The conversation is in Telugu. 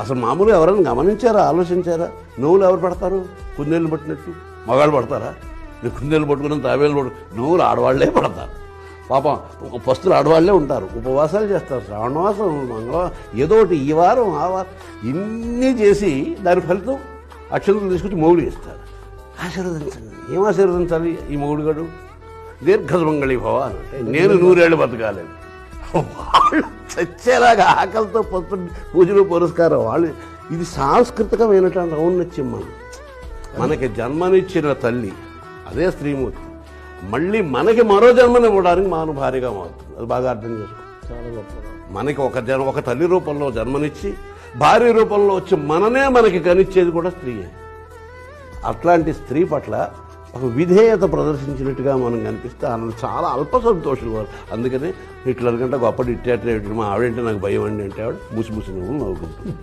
అసలు మామూలుగా ఎవరైనా గమనించారా, ఆలోచించారా? నువ్వులు ఎవరు పడతారు? కుందేళ్ళు పట్టినట్టు మగాళ్ళు పడతారా? మీరు కుందేళ్ళు పట్టుకుని తాబేళ్ళు నువ్వులు ఆడవాళ్లే పడతారు. పాపం పస్తులు ఆడవాళ్లే ఉంటారు, ఉపవాసాలు చేస్తారు, శ్రావణవాసం, మంగళవారం, ఏదో ఒకటి ఈ వారం ఆ వారం ఇన్ని చేసి దాని ఫలితం అక్షంతలు తీసుకొచ్చి మొగుడు ఇస్తారు. ఆశీర్వదించండి. ఏం ఆశీర్వదించాలి? ఈ మొగుడుగాడు దీర్ఘసుమంగళి భవ అంటే నేను 100 ఏళ్ళు బతకాలేదు. వాళ్ళు చచ్చేలాగా ఆకలితో పొద్దున్న పూజలు పురస్కారం వాళ్ళు. ఇది సాంస్కృతికమైనటువంటి ఔన్నత్యం. మనకి జన్మనిచ్చిన తల్లి అదే స్త్రీమూర్తి మళ్ళీ మనకి మరో జన్మని ఇవ్వడానికి మాను భారీగా మారుతుంది. అది బాగా అర్థం చేసుకో. చాలా గొప్ప. మనకి ఒక తల్లి రూపంలో జన్మనిచ్చి భార్య రూపంలో వచ్చి మననే మనకి కనిచ్చేది కూడా స్త్రీయే. అట్లాంటి స్త్రీ పట్ల ఒక విధేయత ప్రదర్శించినట్టుగా మనం కనిపిస్తే ఆనంద చాలా అల్ప సంతోషులు వారు. అందుకని హిట్లర్ కంటే గొప్ప డిక్టేటర్ ఏమిటి, మా ఆవిడంటే నాకు భయం అండి అంటే ఆవిడ ముసి నువ్వు నవ్వుకుంటుంది.